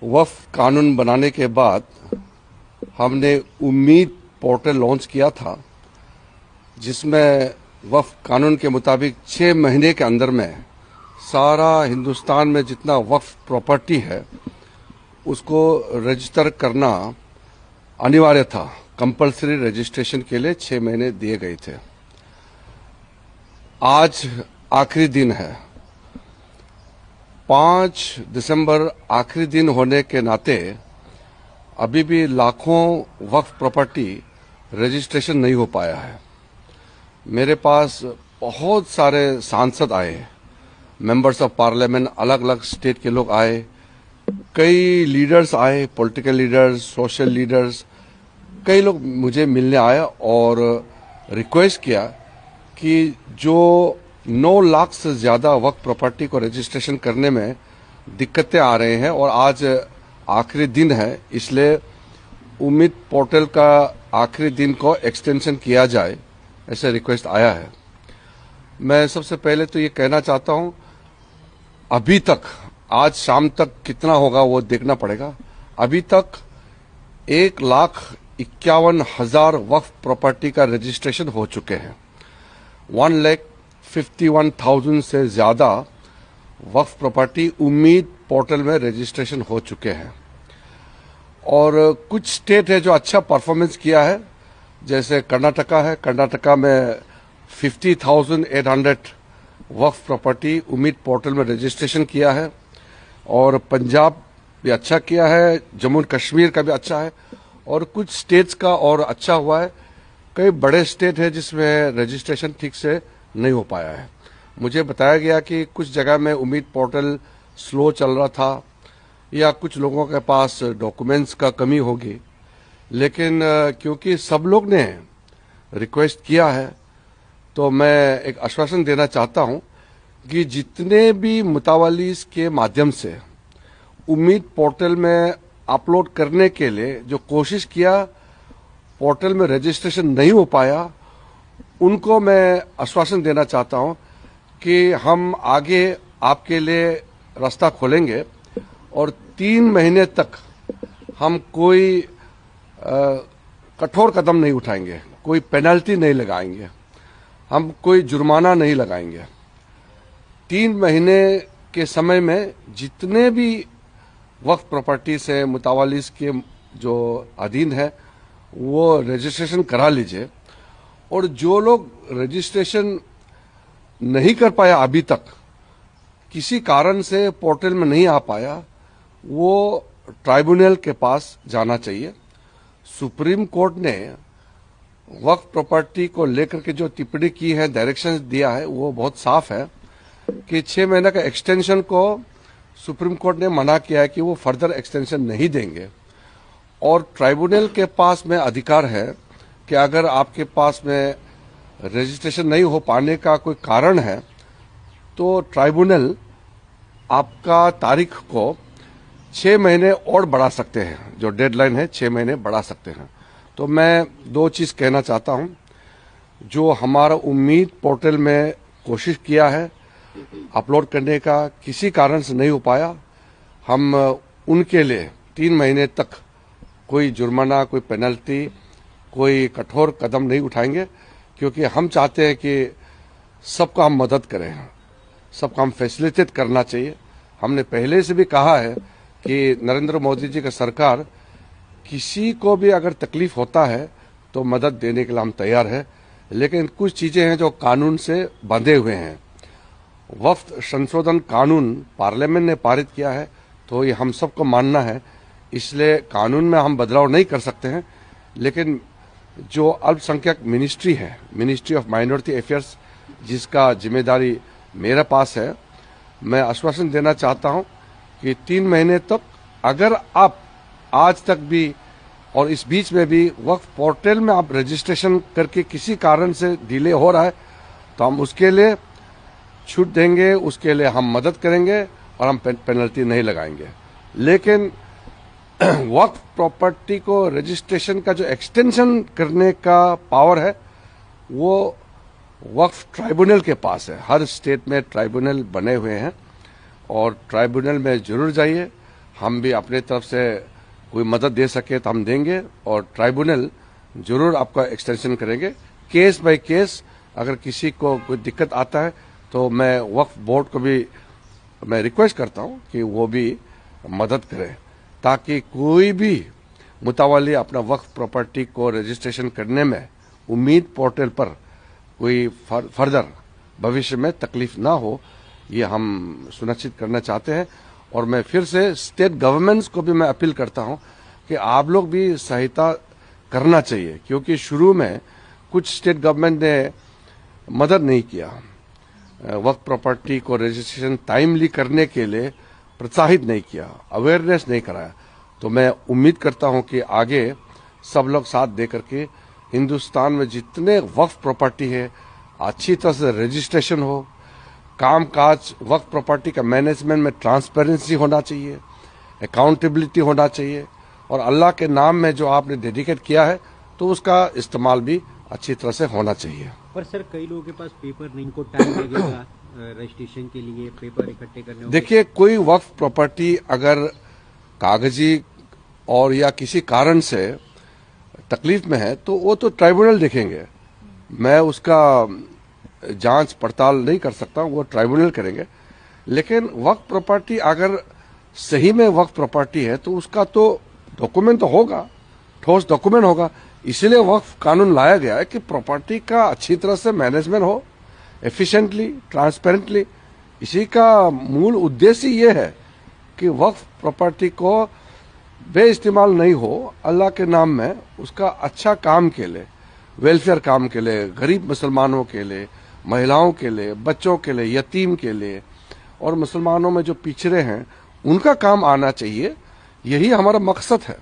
वक्फ कानून बनाने के बाद हमने उम्मीद पोर्टल लॉन्च किया था, जिसमें वक्फ कानून के मुताबिक 6 महीने के अंदर में सारा हिंदुस्तान में जितना वक्फ प्रॉपर्टी है उसको रजिस्टर करना अनिवार्य था। कंपलसरी रजिस्ट्रेशन के लिए 6 महीने दिए गए थे। आज आखिरी दिन है, 5 दिसंबर आखिरी दिन होने के नाते अभी भी लाखों वक्फ प्रॉपर्टी रजिस्ट्रेशन नहीं हो पाया है। मेरे पास बहुत सारे सांसद आए, मेंबर्स ऑफ पार्लियामेंट, अलग अलग स्टेट के लोग आए, कई लीडर्स आए, पॉलिटिकल लीडर्स, सोशल लीडर्स, कई लोग मुझे मिलने आए और रिक्वेस्ट किया कि जो 9 लाख से ज्यादा वक्फ प्रॉपर्टी को रजिस्ट्रेशन करने में दिक्कतें आ रहे हैं और आज आखिरी दिन है, इसलिए उम्मीद पोर्टल का आखिरी दिन को एक्सटेंशन किया जाए, ऐसे रिक्वेस्ट आया है। मैं सबसे पहले तो ये कहना चाहता हूं, अभी तक आज शाम तक कितना होगा वो देखना पड़ेगा। अभी तक 1,51,000 वक्फ प्रॉपर्टी का रजिस्ट्रेशन हो चुके हैं। 1,51,000 से ज्यादा वक्फ प्रॉपर्टी उम्मीद पोर्टल में रजिस्ट्रेशन हो चुके हैं। और कुछ स्टेट है जो अच्छा परफॉर्मेंस किया है, जैसे कर्नाटका है। कर्नाटका में 50,800 वक्फ प्रॉपर्टी उम्मीद पोर्टल में रजिस्ट्रेशन किया है। और पंजाब भी अच्छा किया है, जम्मू कश्मीर का भी अच्छा है, और कुछ स्टेट्स का और अच्छा हुआ है। कई बड़े स्टेट है जिसमें रजिस्ट्रेशन ठीक से नहीं हो पाया है। मुझे बताया गया कि कुछ जगह में उम्मीद पोर्टल स्लो चल रहा था या कुछ लोगों के पास डॉक्यूमेंट्स का कमी होगी, लेकिन क्योंकि सब लोग ने रिक्वेस्ट किया है तो मैं एक आश्वासन देना चाहता हूं कि जितने भी मुतावलीस के माध्यम से उम्मीद पोर्टल में अपलोड करने के लिए जो कोशिश किया, पोर्टल में रजिस्ट्रेशन नहीं हो पाया, उनको मैं आश्वासन देना चाहता हूं कि हम आगे आपके लिए रास्ता खोलेंगे और 3 महीने तक हम कोई कठोर कदम नहीं उठाएंगे, कोई पेनल्टी नहीं लगाएंगे, हम कोई जुर्माना नहीं लगाएंगे। 3 महीने के समय में जितने भी वक्फ प्रॉपर्टी से मुतावलीस के जो अधीन है वो रजिस्ट्रेशन करा लीजिए। और जो लोग रजिस्ट्रेशन नहीं कर पाया, अभी तक किसी कारण से पोर्टल में नहीं आ पाया, वो ट्राइब्यूनल के पास जाना चाहिए। सुप्रीम कोर्ट ने वक्फ प्रॉपर्टी को लेकर के जो टिप्पणी की है, डायरेक्शंस दिया है, वो बहुत साफ है कि 6 महीने का एक्सटेंशन को सुप्रीम कोर्ट ने मना किया है कि वो फर्दर एक्सटेंशन नहीं देंगे। और ट्राइब्यूनल के पास में अधिकार है कि अगर आपके पास में रजिस्ट्रेशन नहीं हो पाने का कोई कारण है तो ट्राइब्यूनल आपका तारीख को 6 महीने और बढ़ा सकते हैं, जो डेडलाइन है 6 महीने बढ़ा सकते हैं। तो मैं 2 चीज कहना चाहता हूं, जो हमारा उम्मीद पोर्टल में कोशिश किया है अपलोड करने का, किसी कारण से नहीं हो पाया, हम उनके लिए 3 महीने तक कोई जुर्माना, कोई पेनल्टी, कोई कठोर कदम नहीं उठाएंगे, क्योंकि हम चाहते हैं कि सबका हम मदद करें, सबका हम फैसिलिटेट करना चाहिए। हमने पहले से भी कहा है कि नरेंद्र मोदी जी का सरकार किसी को भी अगर तकलीफ होता है तो मदद देने के लिए हम तैयार है, लेकिन कुछ चीजें हैं जो कानून से बंधे हुए हैं। वक्फ संशोधन कानून पार्लियामेंट ने पारित किया है तो ये हम सबको मानना है, इसलिए कानून में हम बदलाव नहीं कर सकते हैं। लेकिन जो अल्पसंख्यक मिनिस्ट्री है, मिनिस्ट्री ऑफ माइनॉरिटी अफेयर्स, जिसका जिम्मेदारी मेरे पास है, मैं आश्वासन देना चाहता हूं कि 3 महीने तक अगर आप आज तक भी और इस बीच में भी वक्फ पोर्टल में आप रजिस्ट्रेशन करके किसी कारण से डिले हो रहा है तो हम उसके लिए छूट देंगे, उसके लिए हम मदद करेंगे और हम पेनल्टी नहीं लगाएंगे। लेकिन वक्फ प्रॉपर्टी को रजिस्ट्रेशन का जो एक्सटेंशन करने का पावर है वो वक्फ ट्राइब्यूनल के पास है। हर स्टेट में ट्राइब्यूनल बने हुए हैं और ट्राइब्यूनल में जरूर जाइए, हम भी अपने तरफ से कोई मदद दे सके तो हम देंगे और ट्राइब्यूनल जरूर आपका एक्सटेंशन करेंगे। केस बाय केस अगर किसी को कोई दिक्कत आता है तो मैं वक्फ बोर्ड को भी मैं रिक्वेस्ट करता हूं कि वो भी मदद करे, ताकि कोई भी मुतावाली अपना वक्फ प्रॉपर्टी को रजिस्ट्रेशन करने में उम्मीद पोर्टल पर कोई फर्दर भविष्य में तकलीफ ना हो, ये हम सुनिश्चित करना चाहते हैं। और मैं फिर से स्टेट गवर्नमेंट्स को भी मैं अपील करता हूं कि आप लोग भी सहायता करना चाहिए, क्योंकि शुरू में कुछ स्टेट गवर्नमेंट ने मदद नहीं किया, वक्फ प्रॉपर्टी को रजिस्ट्रेशन टाइमली करने के लिए प्रोत्साहित नहीं किया, अवेयरनेस नहीं कराया। तो मैं उम्मीद करता हूं कि आगे सब लोग साथ दे करके हिंदुस्तान में जितने वक्फ प्रॉपर्टी है अच्छी तरह से रजिस्ट्रेशन हो, कामकाज वक्फ प्रॉपर्टी का मैनेजमेंट में ट्रांसपेरेंसी होना चाहिए, अकाउंटेबिलिटी होना चाहिए, और अल्लाह के नाम में जो आपने डेडिकेट किया है तो उसका इस्तेमाल भी अच्छी तरह से होना चाहिए। पर सर कई लोगों के पास पेपर नहीं, को टाइम लगेगा रजिस्ट्रेशन के लिए, पेपर इकट्ठे करने। देखिए, कोई वक्फ प्रॉपर्टी अगर कागजी और या किसी कारण से तकलीफ में है तो वो तो ट्राइब्यूनल देखेंगे, मैं उसका जांच पड़ताल नहीं कर सकता, वो ट्राइब्यूनल करेंगे। लेकिन वक्फ प्रॉपर्टी अगर सही में वक्फ प्रॉपर्टी है तो उसका तो डॉक्यूमेंट तो होगा, ठोस डॉक्यूमेंट होगा। इसीलिए वक्फ कानून लाया गया है कि प्रॉपर्टी का अच्छी तरह से मैनेजमेंट हो, एफिशिएंटली, ट्रांसपेरेंटली। इसी का मूल उद्देश्य ये है कि वक्फ प्रॉपर्टी को बेइस्तेमाल नहीं हो, अल्लाह के नाम में उसका अच्छा काम के लिए, वेलफेयर काम के लिए, गरीब मुसलमानों के लिए, महिलाओं के लिए, बच्चों के लिए, यतीम के लिए, और मुसलमानों में जो पिछड़े हैं उनका काम आना चाहिए। यही हमारा मकसद है।